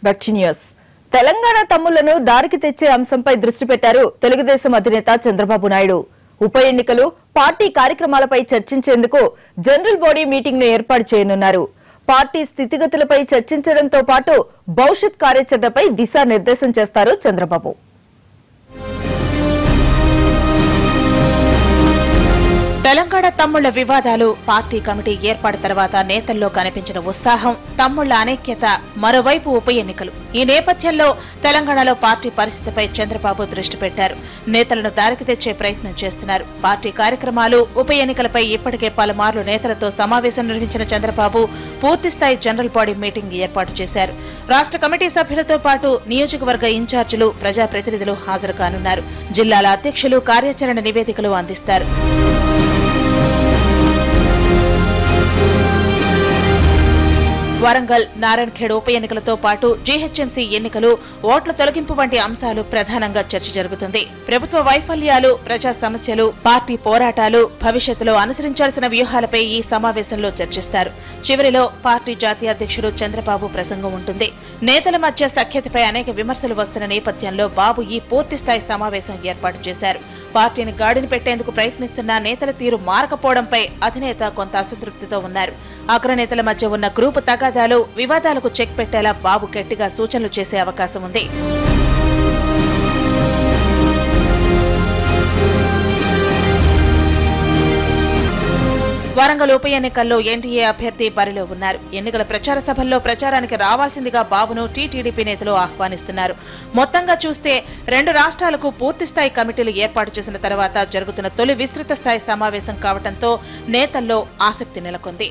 Back to news. Telangana తమ్ముళ్లను దారికి తెచ్చే అంశంపై దృష్టి పెట్టారు తెలుగుదేశం అధినేత చంద్రబాబు నాయుడు. ఉప ఎన్నికలు, పార్టీ కార్యక్రమాలపై చర్చించేందుకు జనరల్ బాడీ మీటింగ్ ను ఏర్పాటు చేయనున్నారు. పార్టీ స్థితిగతులపై చర్చించడంతో పాటు భవిష్యత్ కార్యాచరణపై దిశానిర్దేశం చేస్తారు చంద్రబాబు. తెలంగాణ తమ్ముళ్ల వివాదాలు, పార్టీ కమిటీ ఏర్పాటు తర్వాత నేతల్లో కనిపించిన ఉత్సాహం, తమ్ముళ్ల అనైక్యత, మరోవైపు ఉప ఎన్నికలు. ఈ నేపథ్యంలో తెలంగాణలో పార్టీ పరిస్థితిపై చంద్రబాబు దృష్టి పెట్టారు. నేతలను దారికి తెచ్చే ప్రయత్నం చేస్తున్నారు. పార్టీ కార్యక్రమాలు, ఉప ఎన్నికలపై ఇప్పటికే పలుమార్లు నేతలతో సమావేశం నిర్వహించిన చంద్రబాబు పూర్తిస్థాయి జనరల్ బాడీ మీటింగ్ ఏర్పాటు చేశారు. రాష్ట్ర కమిటీ సభ్యులతో పాటు నియోజకవర్గ ఇన్ఛార్జీలు, ప్రజాప్రతినిధులు హాజరు కానున్నారు. జిల్లాల అధ్యక్షులు కార్యాచరణ నివేదికలు అందిస్తారు. వరంగల్, నారాయణఖేడ్ ఉప ఎన్నికలతో పాటు జీహెచ్ఎంసీ ఎన్నికలు, ఓట్ల తొలగింపు వంటి అంశాలు ప్రధానంగా చర్చ జరుగుతుంది. ప్రభుత్వ వైఫల్యాలు, ప్రజా సమస్యలు, పార్టీ పోరాటాలు, భవిష్యత్తులో అనుసరించాల్సిన వ్యూహాలపై ఈ సమావేశంలో చర్చిస్తారు. చివరిలో పార్టీ జాతీయ అధ్యక్షుడు చంద్రబాబు ప్రసంగం ఉంటుంది. నేతల మధ్య సఖ్యతపై అనేక విమర్శలు వస్తున్న నేపథ్యంలో బాబు ఈ పూర్తిస్థాయి సమావేశం ఏర్పాటు చేశారు. పార్టీని గాడిని పెట్టేందుకు ప్రయత్నిస్తున్న నేతల తీరు మారకపోవడంపై అధినేత కొంత అసంతృప్తితో ఉన్నారు. అగ్రనేతల మధ్య ఉన్న గ్రూపు తగాదాలు, వివాదాలకు చెక్ పెట్టేలా బాబు గట్టిగా సూచనలు చేసే అవకాశం ఉంది. వరంగల్ ఉప ఎన్నికల్లో ఎన్డీఏ అభ్యర్థి బరిలో ఉన్నారు. ఎన్నికల ప్రచార సభల్లో ప్రచారానికి రావాల్సిందిగా బాబును టీటీడీపీ నేతలు ఆహ్వానిస్తున్నారు. మొత్తంగా చూస్తే రెండు రాష్ట్రాలకు పూర్తిస్థాయి కమిటీలు ఏర్పాటు చేసిన తర్వాత జరుగుతున్న తొలి విస్తృత స్థాయి సమావేశం కావడంతో నేతల్లో ఆసక్తి నెలకొంది.